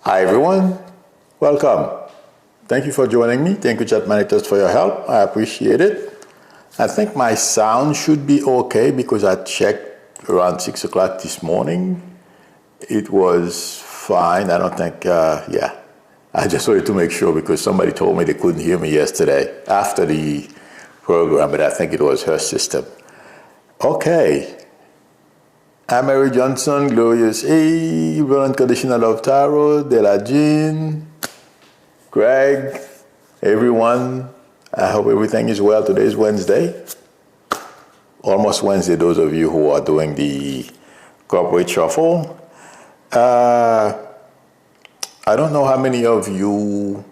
Hi everyone, welcome. Thank you for joining me. Thank you, chat monitors, for your help. I appreciate it. I think my sound should be okay because I checked around 6 o'clock this morning. It was fine. I don't think, I just wanted to make sure because somebody told me they couldn't hear me yesterday after the program, but I think it was her system. Okay. I'm Mary Johnson, Glorious A, Unconditional Love Tarot, Della Jean, Greg, everyone. I hope everything is well. Today is Wednesday. Almost Wednesday, those of you who are doing the corporate shuffle. I don't know how many of you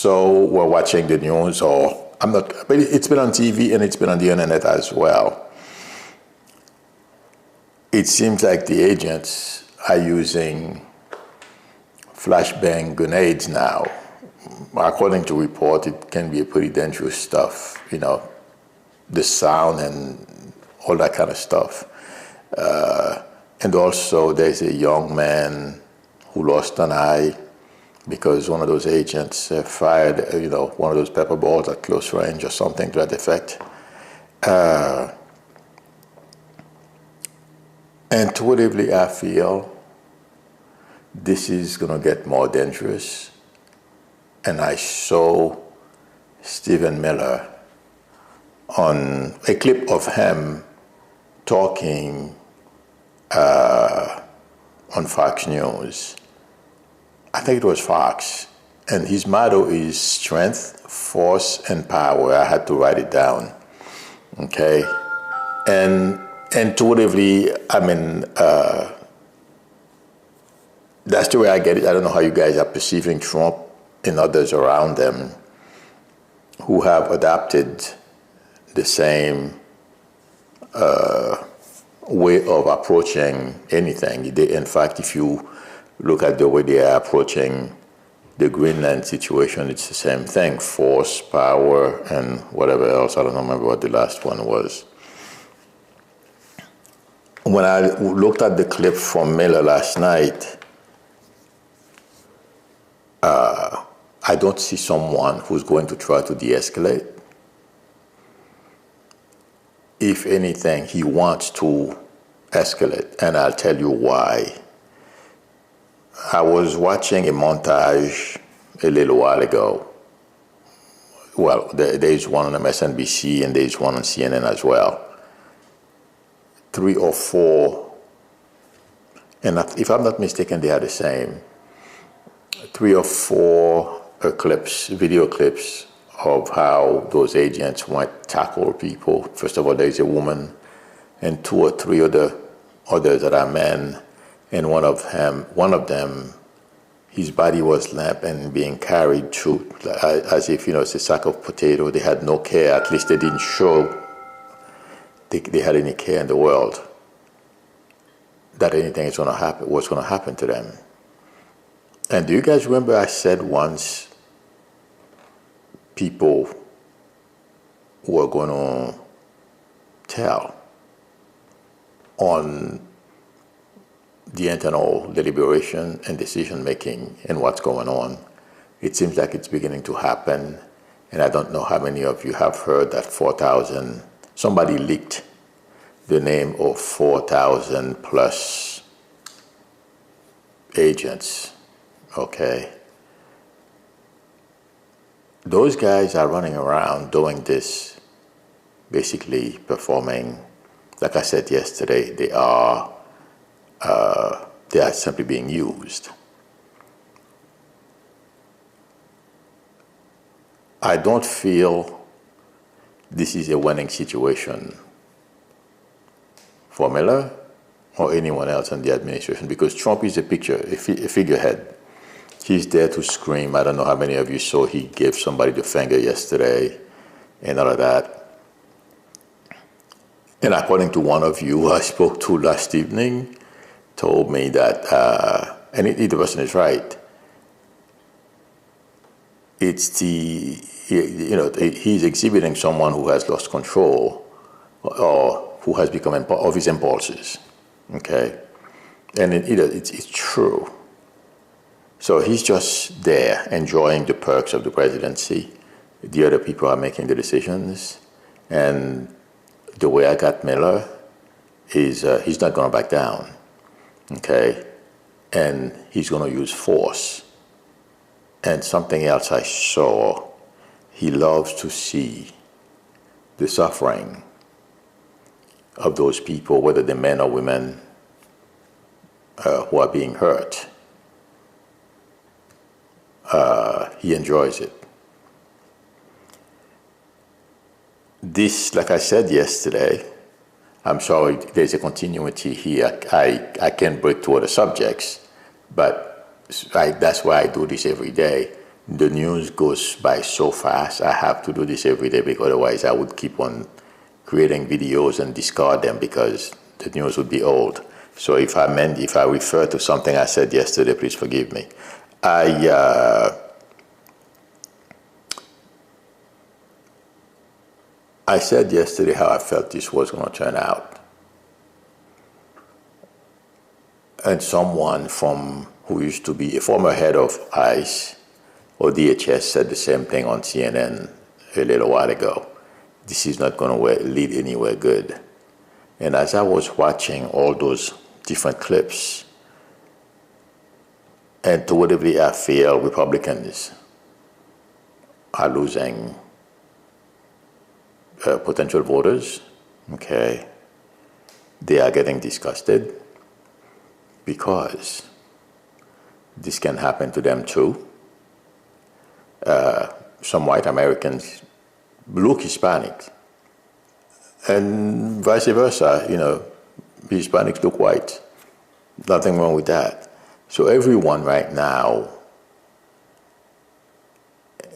were watching the news or I'm not, but it's been on TV and it's been on the internet as well. It seems like the agents are using flashbang grenades now. According to report, it can be pretty dangerous stuff, the sound and all that kind of stuff. And also there's a young man who lost an eye because one of those agents fired, one of those pepper balls at close range or something to that effect. Intuitively, I feel this is going to get more dangerous. And I saw Stephen Miller on a clip of him talking on Fox News. I think it was Fox. And his motto is strength, force, and power. I had to write it down. Okay? And intuitively, that's the way I get it. I don't know how you guys are perceiving Trump and others around them who have adopted the same way of approaching anything. In fact, if you look at the way they are approaching the Greenland situation, it's the same thing. Force, power, and whatever else. I don't remember what the last one was. When I looked at the clip from Miller last night, I don't see someone who's going to try to de-escalate. If anything, he wants to escalate, and I'll tell you why. I was watching a montage a little while ago. Well, there's one on MSNBC and there's one on CNN as well. 3 or 4, and if I'm not mistaken, they are the same. 3 or 4 video clips of how those agents went tackle people. First of all, there's a woman and 2 or 3 others that are men, and one of them, his body was limp and being carried through as if it's a sack of potato. They had no care. At least they didn't show they had any care in the world that anything was going to happen to them. And do you guys remember I said once people were going to tell on the internal deliberation and decision making and what's going on? It seems like it's beginning to happen, and I don't know how many of you have heard that 4,000. Somebody leaked the name of 4,000 plus agents, okay? Those guys are running around doing this, basically performing, like I said yesterday, they are simply being used. I don't feel this is a winning situation for Miller or anyone else in the administration, because Trump is a figurehead. He's there to scream. I don't know how many of you saw he gave somebody the finger yesterday and all of that. And according to one of you I spoke to last evening, told me that, and the person is right, it's he's exhibiting someone who has lost control or who has become of his impulses, okay? And it's true. So he's just there enjoying the perks of the presidency. The other people are making the decisions. And the way I got Miller is he's not going to back down, okay? And he's going to use force. And something else I saw, he loves to see the suffering of those people, whether they're men or women, who are being hurt. He enjoys it. This, like I said yesterday, I'm sorry, there's a continuity here. I can break to other subjects, but that's why I do this every day. The news goes by so fast. I have to do this every day because otherwise I would keep on creating videos and discard them because the news would be old. So if I refer to something I said yesterday, please forgive me. I said yesterday how I felt this was going to turn out. And someone who used to be a former head of ICE or DHS said the same thing on CNN a little while ago. This is not going to lead anywhere good. And as I was watching all those different clips, intuitively I feel Republicans are losing potential voters, okay? They are getting disgusted because this can happen to them too. Some white Americans look Hispanic, and vice versa, Hispanics look white. Nothing wrong with that. So everyone right now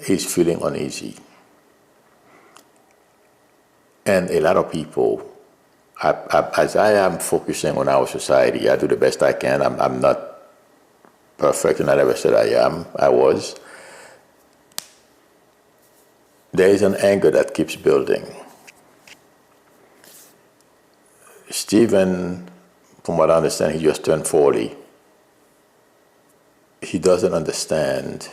is feeling uneasy. And a lot of people, as I am focusing on our society, I do the best I can. I'm not perfect, and I never said I was. There is an anger that keeps building. Stephen, from what I understand, he just turned 40. He doesn't understand,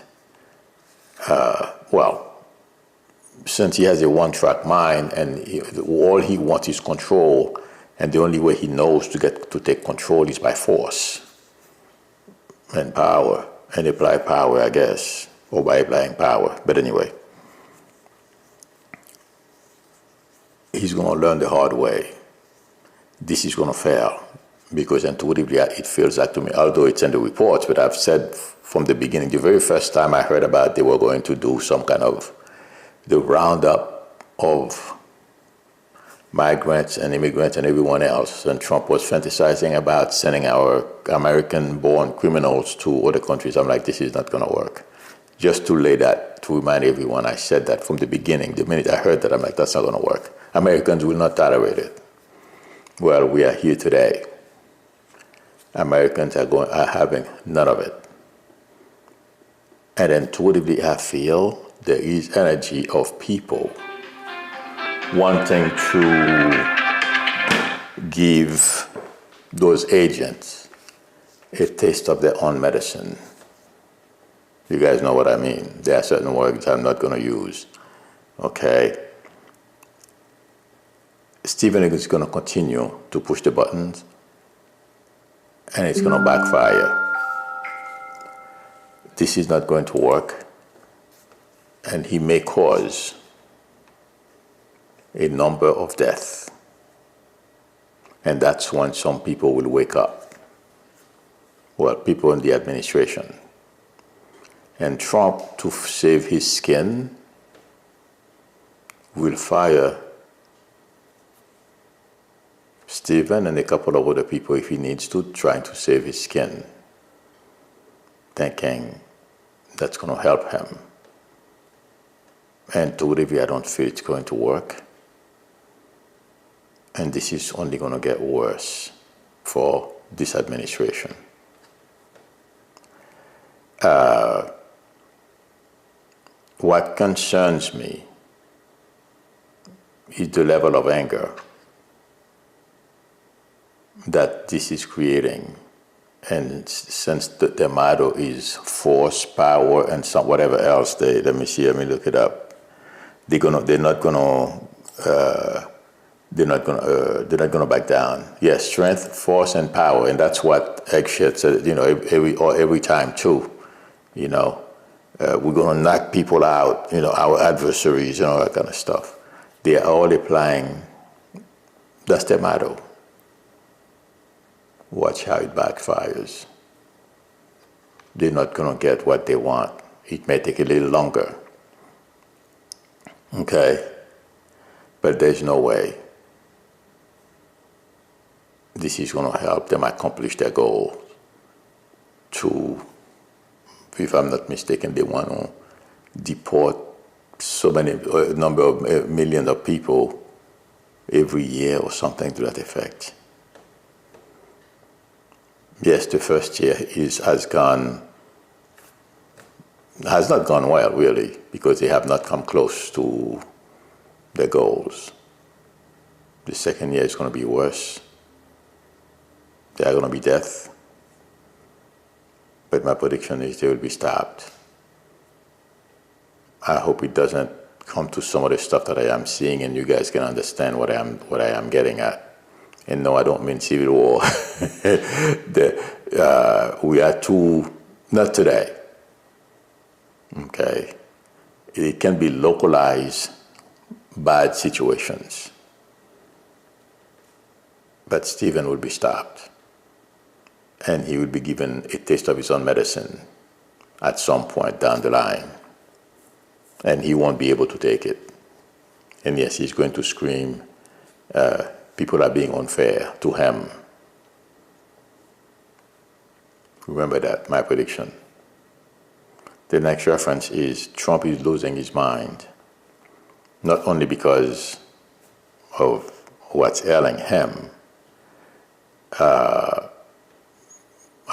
since he has a one-track mind and all he wants is control, and the only way he knows to take control is by force and power, and apply power, I guess, or by applying power. But anyway, he's going to learn the hard way. This is going to fail because intuitively it feels like to me, although it's in the reports, but I've said from the beginning, the very first time I heard about they were going to do some kind of the roundup of migrants and immigrants and everyone else, and Trump was fantasizing about sending our American-born criminals to other countries. I'm like, this is not going to work. Just to remind everyone, I said that from the beginning. The minute I heard that, I'm like, that's not going to work. Americans will not tolerate it. Well, we are here today. Americans are having none of it. And intuitively, I feel there is energy of people wanting to give those agents a taste of their own medicine. You guys know what I mean. There are certain words I'm not going to use. Okay? Stephen is going to continue to push the buttons, and it's going to backfire. This is not going to work, and he may cause a number of deaths. And that's when some people will wake up. Well, people in the administration. And Trump, to save his skin, will fire Stephen and a couple of other people if he needs to, trying to save his skin, thinking that's going to help him. And intuitively, I don't feel it's going to work. And this is only going to get worse for this administration. What concerns me is the level of anger that this is creating And since their motto is force, power, and some whatever else, let me look it up. They're not gonna back down. Yes, strength, force, and power, and that's what Eggshot said. Every time too. We're gonna knock people out. Our adversaries, and all that kind of stuff. They are all applying. That's their motto. Watch how it backfires. They're not gonna get what they want. It may take a little longer. Okay, but there's no way this is going to help them accomplish their goal to, if I'm not mistaken, they want to deport so many number of millions of people every year or something to that effect. Yes, the first year has not gone well, really, because they have not come close to their goals. The second year is going to be worse. There are going to be death. But my prediction is they will be stopped. I hope it doesn't come to some of the stuff that I am seeing and you guys can understand what I am getting at. And no, I don't mean civil war. We are too, not today. Okay, it can be localized bad situations, but Stephen will be stopped, and he will be given a taste of his own medicine at some point down the line, and he won't be able to take it. And yes, he's going to scream, people are being unfair to him. Remember that, my prediction. The next reference is Trump is losing his mind, not only because of what's ailing him.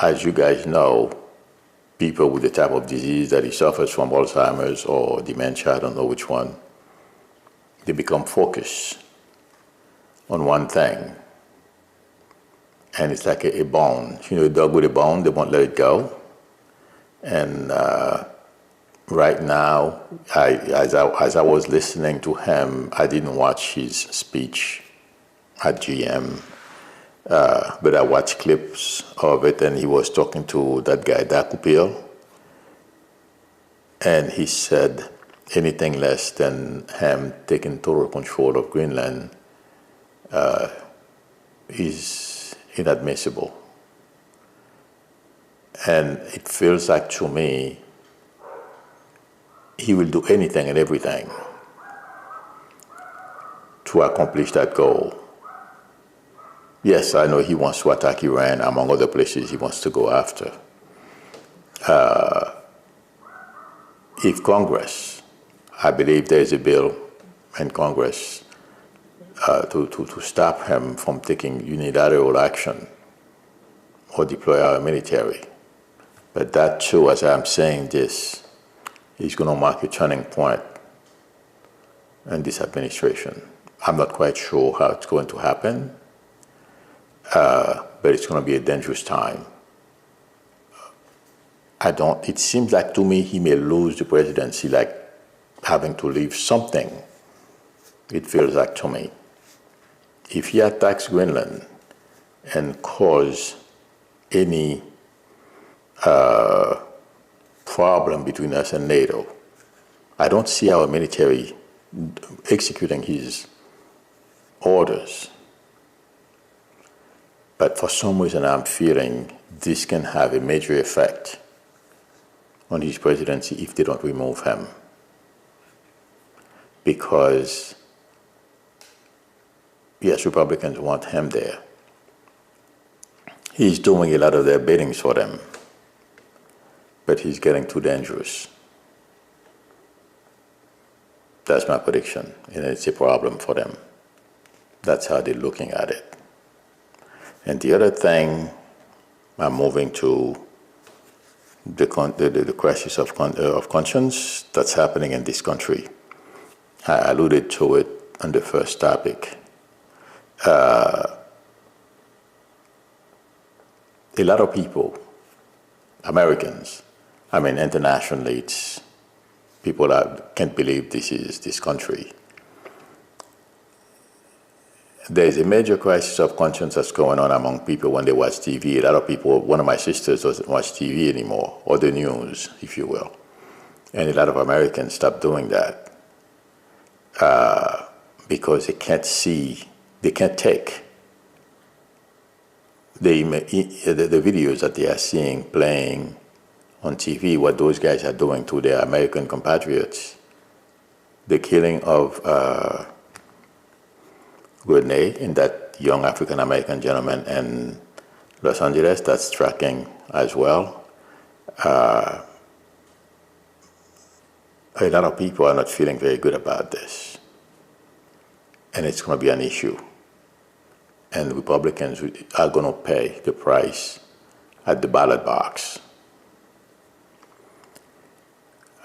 As you guys know, people with the type of disease that he suffers from, Alzheimer's or dementia, I don't know which one, they become focused on one thing. And it's like a bone. A dog with a bone, they won't let it go. And right now, as I was listening to him, I didn't watch his speech at GM, but I watched clips of it, and he was talking to that guy, Dakupil, and he said anything less than him taking total control of Greenland is inadmissible. And it feels like to me, he will do anything and everything to accomplish that goal. Yes, I know he wants to attack Iran, among other places he wants to go after. If Congress, I believe there is a bill in Congress to stop him from taking unilateral action or deploy our military. But that too, as I'm saying this, is going to mark a turning point in this administration. I'm not quite sure how it's going to happen, but it's going to be a dangerous time. It seems like to me he may lose the presidency, like having to leave something. It feels like to me. If he attacks Greenland and cause any problem between us and NATO, I don't see our military executing his orders. But for some reason, I'm feeling this can have a major effect on his presidency if they don't remove him. Because, yes, Republicans want him there. He's doing a lot of their biddings for them, but he's getting too dangerous. That's my prediction, and it's a problem for them. That's how they're looking at it. And the other thing, I'm moving to the crisis of conscience that's happening in this country. I alluded to it on the first topic. a lot of people, Americans, I mean, internationally, it's people that can't believe this is this country. There's a major crisis of conscience that's going on among people when they watch TV. A lot of people, one of my sisters doesn't watch TV anymore, or the news, if you will. And a lot of Americans stopped doing that because they can't see, they can't take the videos that they are seeing playing on TV, what those guys are doing to their American compatriots. The killing of Grenade in that young African-American gentleman in Los Angeles, that's tracking as well. A lot of people are not feeling very good about this. And it's going to be an issue. And Republicans are going to pay the price at the ballot box.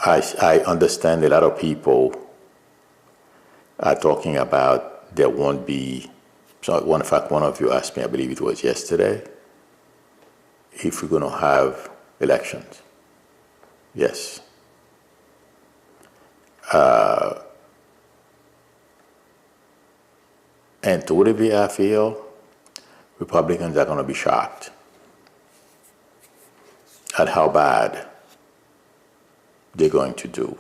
I understand a lot of people are talking about there won't be, so in fact, one of you asked me, I believe it was yesterday, if we're going to have elections. Yes. And totally, I feel Republicans are going to be shocked at how bad they're going to do.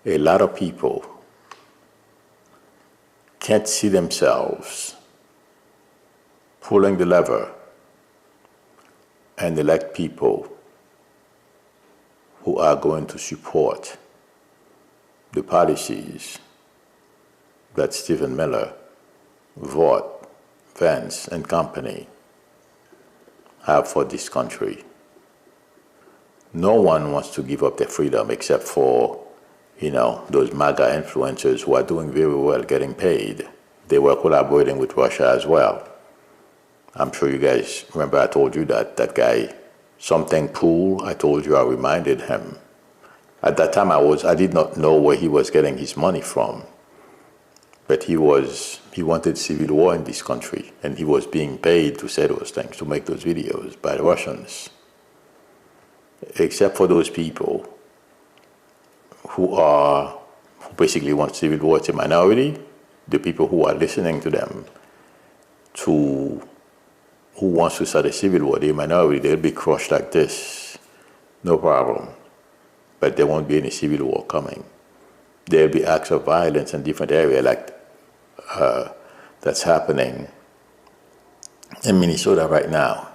A lot of people can't see themselves pulling the lever and elect people who are going to support the policies that Stephen Miller, Vaught, Vance, and company have for this country. No one wants to give up their freedom except for, those MAGA influencers who are doing very well getting paid. They were collaborating with Russia as well. I'm sure you guys remember I told you that guy, something cool, I told you, I reminded him. At that time I did not know where he was getting his money from. But he wanted civil war in this country, and he was being paid to say those things, to make those videos by the Russians. Except for those people who basically want civil war. It's a minority. The people who are listening to them, who wants to start a civil war, the minority, they'll be crushed like this, no problem. But there won't be any civil war coming. There'll be acts of violence in different areas like that's happening in Minnesota right now.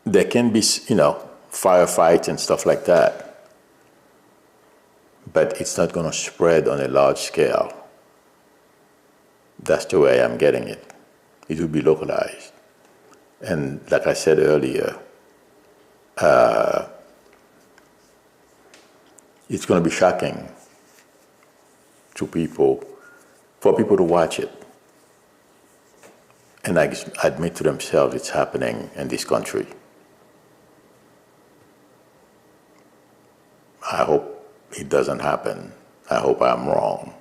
There can be, firefights and stuff like that, but it's not going to spread on a large scale. That's the way I'm getting it. It will be localized. And like I said earlier, it's going to be shocking to people, for people to watch it and admit to themselves it's happening in this country. I hope it doesn't happen. I hope I'm wrong.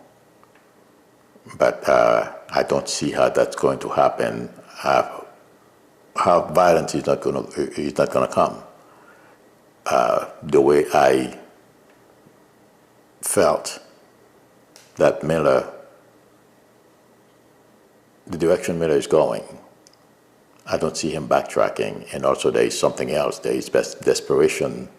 But I don't see how that's going to happen. How violence is not going to come. The way I felt that Miller, the direction Miller is going, I don't see him backtracking. And also there is something else. There is desperation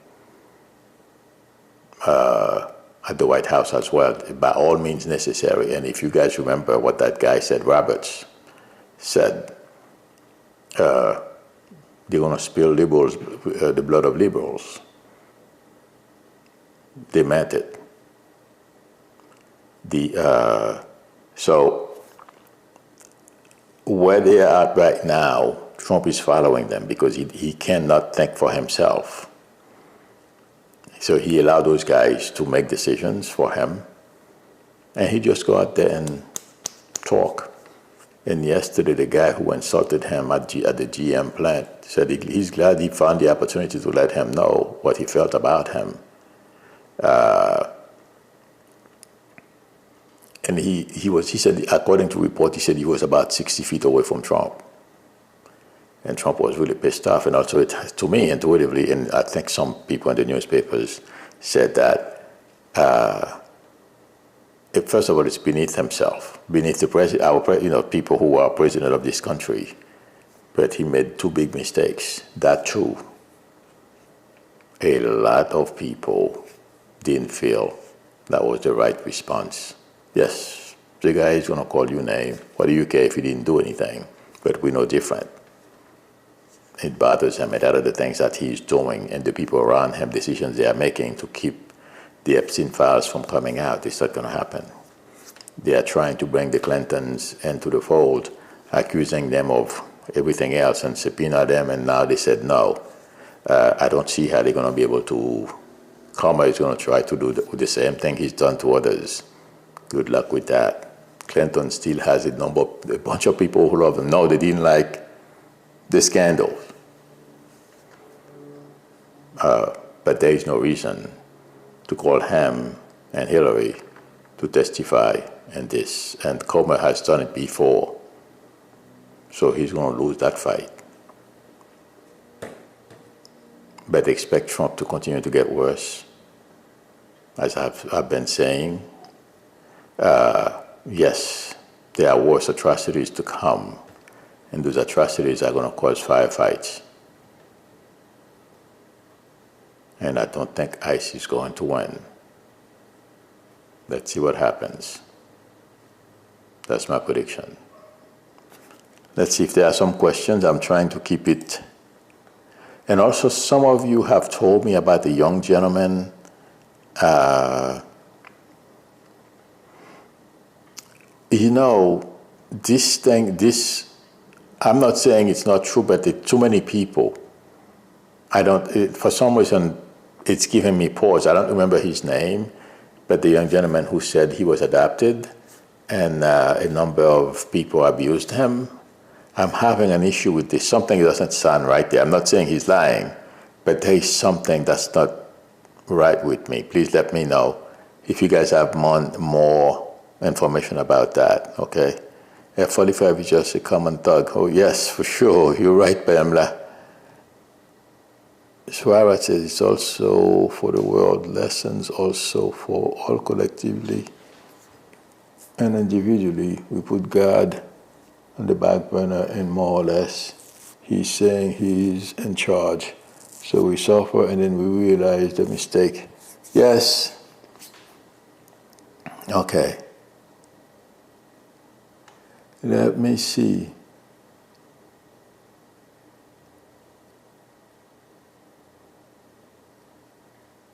at the White House as well, by all means necessary. And if you guys remember what that guy said, Roberts said, they're going to spill liberals, the blood of liberals. They meant it. So where they are at right now, Trump is following them because he cannot think for himself. So he allowed those guys to make decisions for him, and he just go out there and talk. And yesterday, the guy who insulted him at the GM plant said he's glad he found the opportunity to let him know what he felt about him. And he said, according to report, he said he was about 60 feet away from Trump. And Trump was really pissed off. And also, to me, intuitively, and I think some people in the newspapers said that, first of all, it's beneath himself, beneath the president, people who are president of this country. But he made two big mistakes. That too, a lot of people didn't feel that was the right response. Yes, the guy is going to call you name. What do you care if he didn't do anything? But we know different. It bothers him, and other the things that he's doing and the people around him, decisions they are making to keep the Epstein files from coming out. It's not going to happen. They are trying to bring the Clintons into the fold, accusing them of everything else and subpoena them, and now they said no. I don't see how they're going to be able to. Comer is going to try to do the same thing he's done to others. Good luck with that. Clinton still has a bunch of people who love him. No, they didn't like the scandal. But there is no reason to call him and Hillary to testify in this. And Comer has done it before. So he's going to lose that fight. But expect Trump to continue to get worse. As I've been saying, yes, there are worse atrocities to come. And those atrocities are going to cause firefights. And I don't think ICE is going to win. Let's see what happens. That's my prediction. Let's see if there are some questions. I'm trying to keep it. And also, some of you have told me about the young gentleman. I'm not saying it's not true, but too many people. For some reason, it's giving me pause. I don't remember his name, but the young gentleman who said he was adopted and a number of people abused him. I'm having an issue with this. Something doesn't sound right there. I'm not saying he's lying, but there is something that's not right with me. Please let me know if you guys have more information about that, okay? F-45 is just a common thug. Oh, yes, for sure. You're right, Pamela. Suarez says it's also for the world, lessons also for all collectively and individually. We put God on the back burner and more or less he's saying he's in charge. So we suffer and then we realize the mistake. Yes. Okay. Let me see.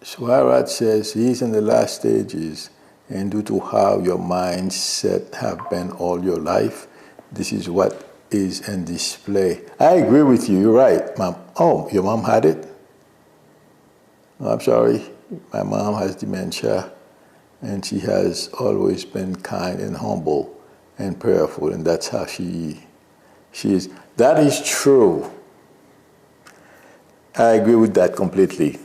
Swarat says he's in the last stages, and due to how your mindset have been all your life, this is what is in display. I agree with you. You're right, Mom. Oh, your mom had it? Oh, I'm sorry. My mom has dementia, and she has always been kind and humble and prayerful, and that's how she is. That is true. I agree with that completely.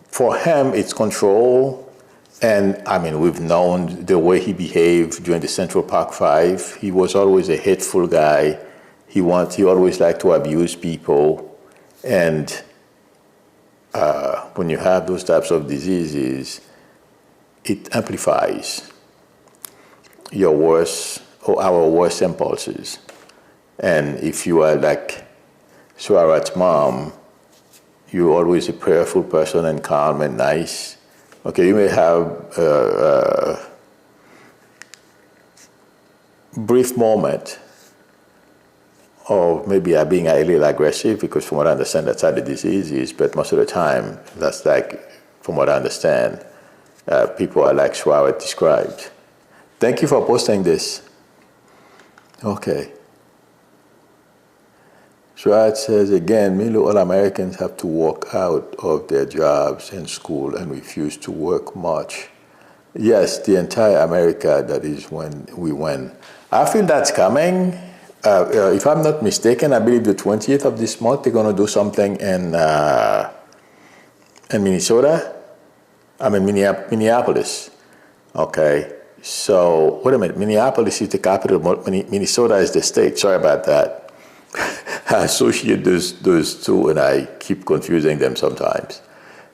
For him, it's control. And I mean, we've known the way he behaved during the Central Park Five. He was always a hateful guy. He always liked to abuse people. And when you have those types of diseases, it amplifies your worst or our worst impulses. And if you are like Suarat's mom, you're always a prayerful person and calm and nice. Okay, you may have a brief moment of maybe being a little aggressive, because from what I understand, that's how the disease is, but most of the time, that's like, from what I understand, people are like Suarat described. Thank you for posting this. Okay. Suarat says, again, Milou, all Americans have to walk out of their jobs and school and refuse to work much. Yes, the entire America, that is when we win. I feel that's coming. If I'm not mistaken, I believe the 20th of this month, they're going to do something in Minnesota. I mean, Minneapolis. Okay, so wait a minute. Minneapolis is the capital. Minnesota is the state. Sorry about that. I associate those two, and I keep confusing them sometimes.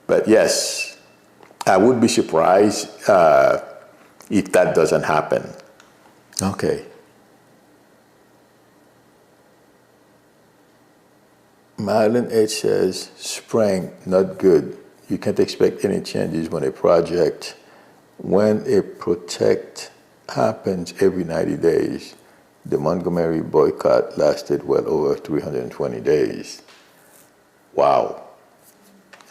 But yes, I would be surprised if that doesn't happen. Okay. Madeline H says, spring, not good. You can't expect any changes when a protest happens every 90 days. The Montgomery boycott lasted well over 320 days. Wow.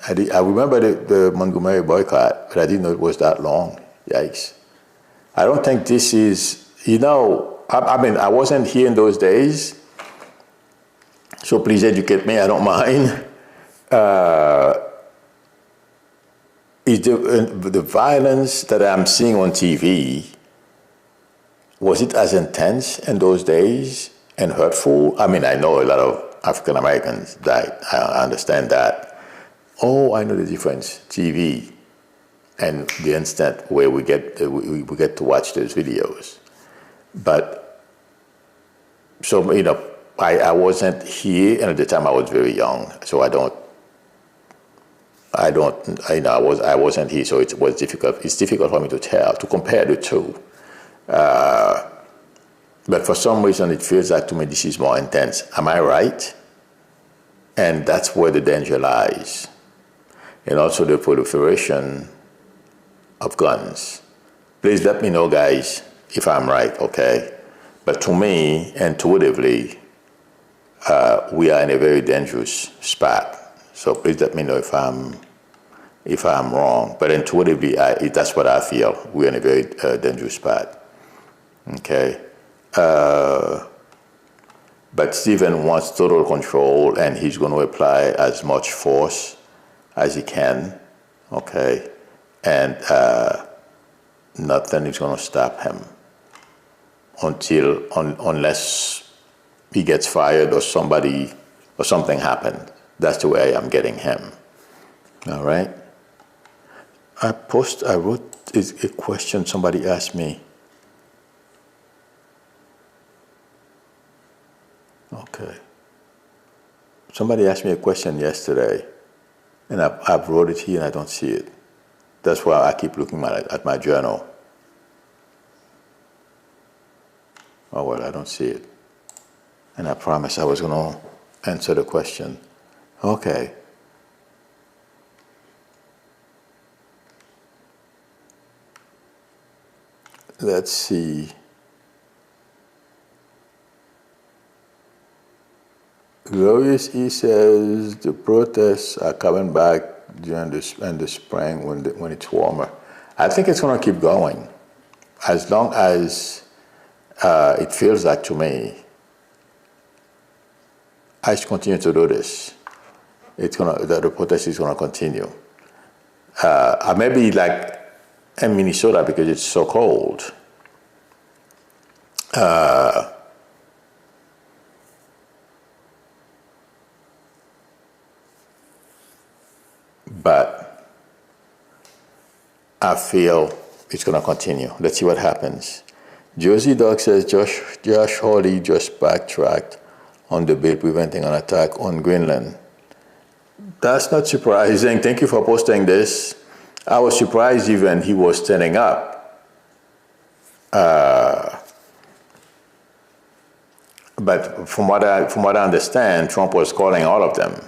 I remember the Montgomery boycott, but I didn't know it was that long. Yikes. I don't think this is, I wasn't here in those days, so please educate me, I don't mind. Is the violence that I'm seeing on TV, was it as intense in those days and hurtful? I mean, I know a lot of African Americans died. I understand that. Oh, I know the difference. TV and the instant where we get to watch those videos. But so I wasn't here, and at the time I was very young, so I wasn't here, so it was difficult. It's difficult for me to compare the two. But for some reason, it feels like to me this is more intense. Am I right? And that's where the danger lies. And also the proliferation of guns. Please let me know, guys, if I'm right, okay? But to me, intuitively, we are in a very dangerous spot. So please let me know if I'm wrong. But intuitively, that's what I feel. We're in a very dangerous spot. Okay. But Stephen wants total control, and he's going to apply as much force as he can. Okay. And nothing is going to stop him unless he gets fired or something happened. That's the way I'm getting him. All right. I wrote a question somebody asked me. Okay. Somebody asked me a question yesterday, and I've wrote it here and I don't see it. That's why I keep looking at my journal. Oh, well, I don't see it. And I promised I was going to answer the question. Okay. Let's see. Glorious E says the protests are coming back during the spring when it's warmer. I think it's going to keep going as long as it feels like to me. I should continue to do this. The protest is going to continue. Maybe like in Minnesota because it's so cold. But I feel it's going to continue. Let's see what happens. Josie Dog says Josh Hawley just backtracked on the bill preventing an attack on Greenland. That's not surprising. Thank you for posting this. I was surprised even he was standing up. But from what I understand, Trump was calling all of them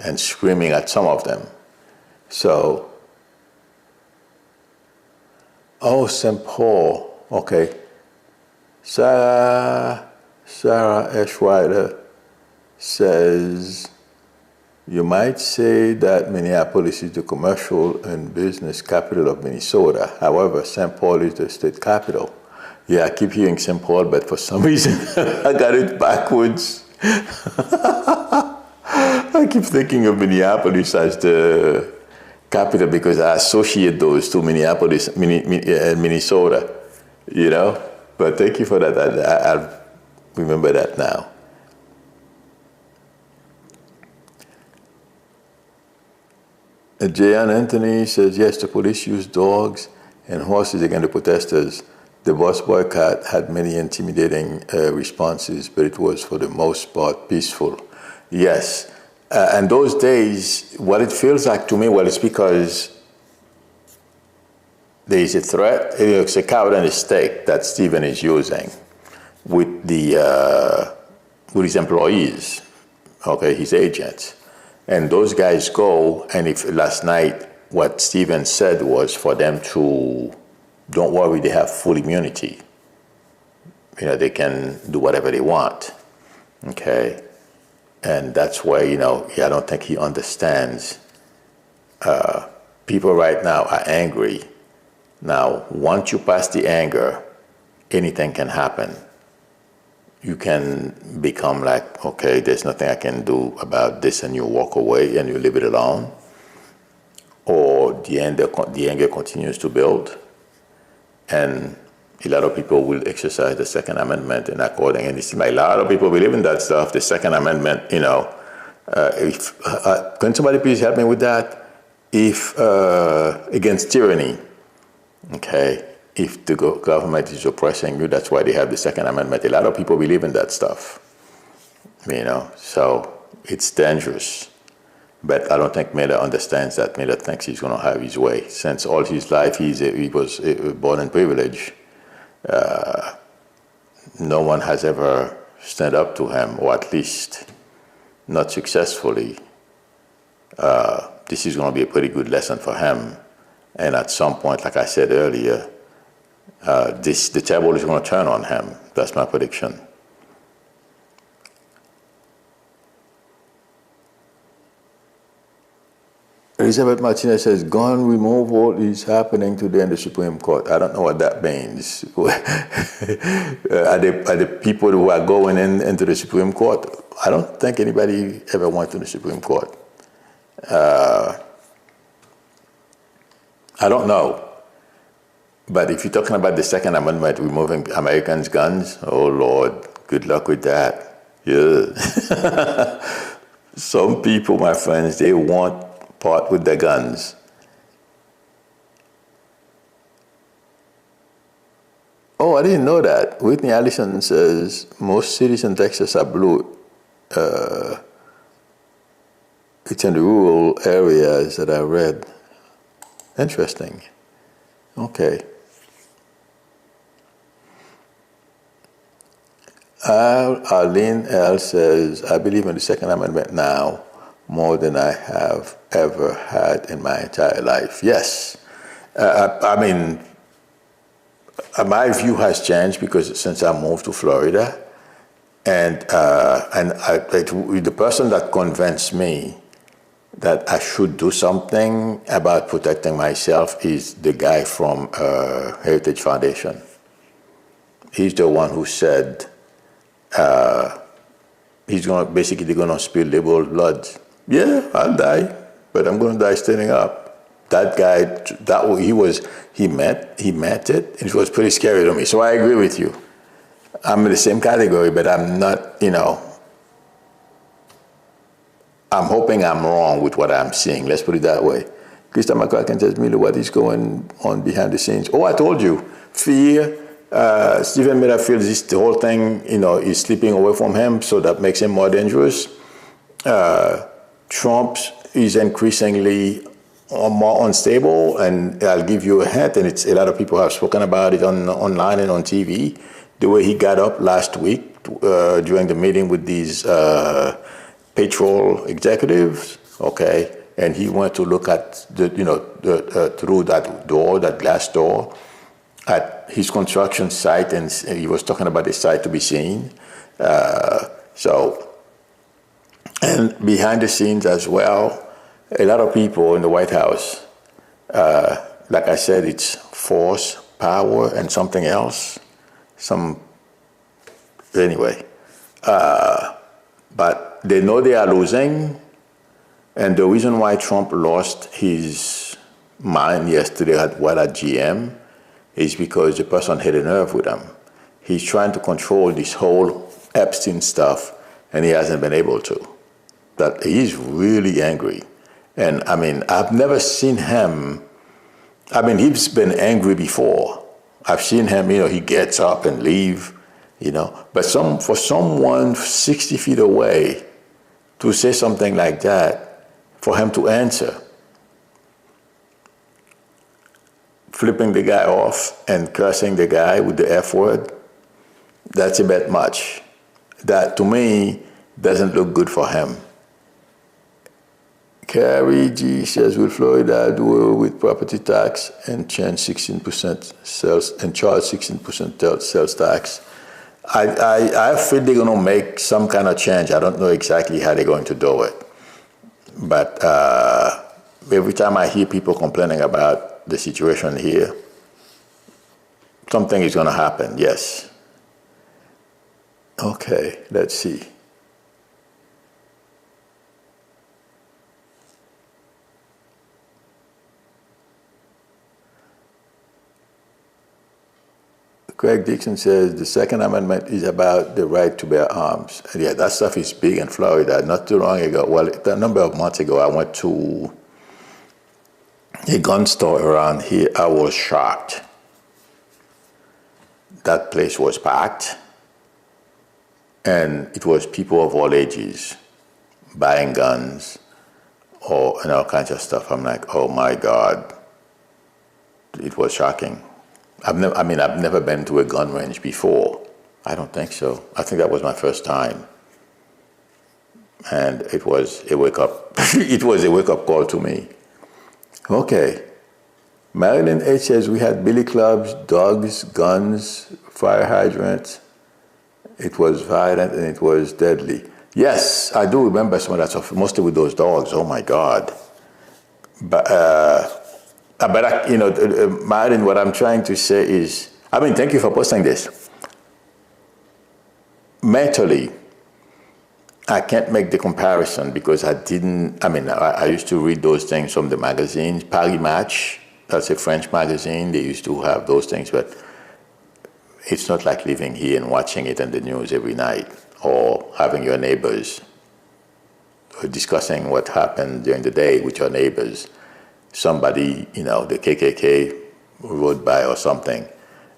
and screaming at some of them. So, St. Paul, okay. Sarah Eschweiler says, you might say that Minneapolis is the commercial and business capital of Minnesota. However, St. Paul is the state capital. Yeah, I keep hearing St. Paul, but for some reason I got it backwards. I keep thinking of Minneapolis as the capital because I associate those two, Minneapolis and Minnesota, But thank you for that. I'll remember that now. Jayan Anthony says, yes, the police use dogs and horses against the protesters. The bus boycott had many intimidating responses, but it was for the most part peaceful. Yes, and those days, what it feels like to me, well, it's because there is a threat. It's a coward and a stake that Stephen is using with his employees, okay, his agents. And those guys go, and if last night what Stephen said was for them to, don't worry, they have full immunity. You know, they can do whatever they want, okay? And that's why, I don't think he understands. People right now are angry. Now, once you pass the anger, anything can happen. You can become like, okay, there's nothing I can do about this, and you walk away and you leave it alone. Or the anger continues to build, and a lot of people will exercise the Second Amendment and according, and it seems like a lot of people believe in that stuff, the Second Amendment, can somebody please help me with that? If, against tyranny, okay, if the government is oppressing you, that's why they have the Second Amendment. A lot of people believe in that stuff, so it's dangerous. But I don't think Miller understands that. Miller thinks he's going to have his way. Since all his life he was born in privilege, no one has ever stood up to him, or at least not successfully. This is going to be a pretty good lesson for him. And at some point, like I said earlier, the table is going to turn on him. That's my prediction. Elizabeth Martinez says, gun removal is happening today in the Supreme Court. I don't know what that means. Are the people who are going into the Supreme Court? I don't think anybody ever went to the Supreme Court. I don't know. But if you're talking about the Second Amendment, removing Americans' guns, oh, Lord, good luck with that. Yeah. Some people, my friends, they want part with their guns. Oh, I didn't know that. Whitney Allison says most cities in Texas are blue. It's in the rural areas that I read. Interesting. Okay. Arlene L. says, I believe in the Second Amendment now more than I have ever had in my entire life. Yes. My view has changed because since I moved to Florida, and the person that convinced me that I should do something about protecting myself is the guy from Heritage Foundation. He's the one who said he's basically going to spill liberal blood. Yeah, I'll die, but I'm going to die standing up. That guy, he meant it. It was pretty scary to me. So I agree with you. I'm in the same category, but I'm not, I'm hoping I'm wrong with what I'm seeing. Let's put it that way. Krista McCracken says, Milou, what is going on behind the scenes? Oh, I told you. Fear. Stephen Miller feels the whole thing, is slipping away from him, so that makes him more dangerous. Trump is increasingly more unstable, and I'll give you a hint, and a lot of people have spoken about it online and on TV. The way he got up last week during the meeting with these patrol executives, okay, and he went to look at through that glass door at his construction site, and he was talking about the site to be seen. And behind the scenes as well, a lot of people in the White House, like I said, it's force, power, and something else. Anyway, but they know they are losing, and the reason why Trump lost his mind yesterday at GM is because the person hit a nerve with him. He's trying to control this whole Epstein stuff, and he hasn't been able to. That he's really angry. And I've never seen him I mean, he's been angry before. I've seen him, he gets up and leave, But for someone 60 feet away to say something like that, for him to answer, flipping the guy off and cursing the guy with the F word, that's a bit much. That, to me, doesn't look good for him. Carrie G says, will Florida do with property tax and charge 16% sales tax? I feel they're going to make some kind of change. I don't know exactly how they're going to do it. But every time I hear people complaining about the situation here, something is going to happen, yes. Okay, let's see. Craig Dixon says the Second Amendment is about the right to bear arms. And yeah, that stuff is big in Florida. Not too long ago, well, a number of months ago, I went to a gun store around here. I was shocked. That place was packed, and it was people of all ages buying guns and all kinds of stuff. I'm like, oh my God. It was shocking. I've never been to a gun range before. I don't think so. I think that was my first time. And it was a wake-up it was a wake-up call to me. Okay. Marilyn H says we had billy clubs, dogs, guns, fire hydrants. It was violent and it was deadly. Yes, I do remember some of that stuff, mostly with those dogs. Oh my God. But Martin, what I'm trying to say is, thank you for posting this. Mentally, I can't make the comparison because I used to read those things from the magazines. Paris Match, that's a French magazine. They used to have those things, but it's not like living here and watching it in the news every night or having your neighbors or discussing what happened during the day with your neighbors. Somebody, the KKK rode by or something.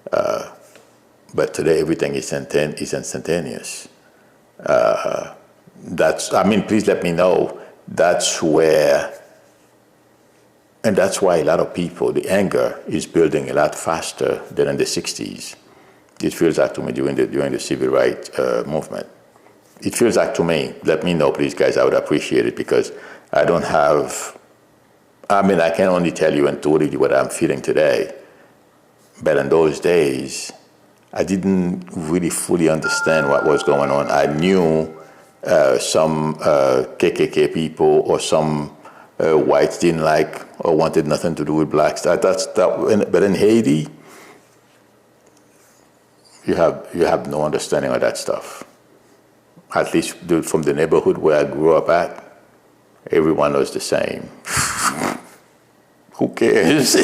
But today everything is instantaneous. Please let me know. That's where, and that's why a lot of people, the anger is building a lot faster than in the 60s. It feels like to me during the civil rights movement. It feels like to me. Let me know, please, guys. I would appreciate it because I don't have. I can only tell you intuitively what I'm feeling today. But in those days, I didn't really fully understand what was going on. I knew some KKK people or some whites didn't like or wanted nothing to do with blacks. But in Haiti, you have no understanding of that stuff. At least from the neighborhood where I grew up at, everyone was the same. Who cares?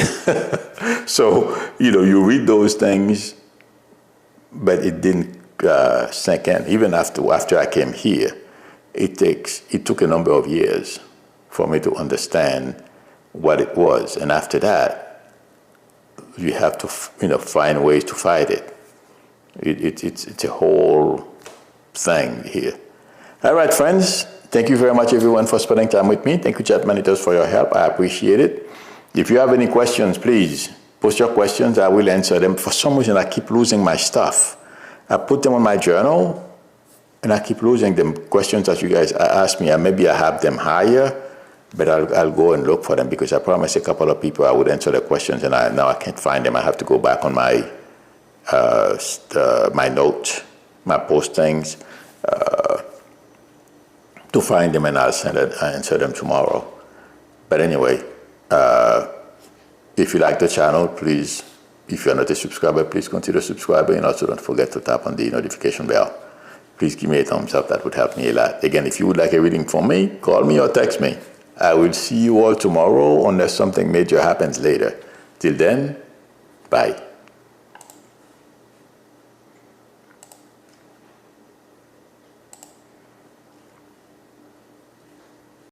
So, you read those things, but it didn't sink in. Even after I came here, it took a number of years for me to understand what it was. And after that, you have to, find ways to fight it. It's a whole thing here. All right, friends. Thank you very much, everyone, for spending time with me. Thank you, chat monitors, for your help. I appreciate it. If you have any questions, please post your questions. I will answer them. For some reason, I keep losing my stuff. I put them on my journal, and I keep losing them. Questions that you guys ask me, and maybe I have them higher, but I'll go and look for them because I promised a couple of people I would answer the questions, and now I can't find them. I have to go back on my my notes, my postings, to find them, and I'll answer them tomorrow. But anyway. If you like the channel, please, if you're not a subscriber, please consider subscribing, and also don't forget to tap on the notification bell. Please give me a thumbs up. That would help me a lot. Again, if you would like a reading from me, call me or text me. I will see you all tomorrow unless something major happens later. Till then, bye.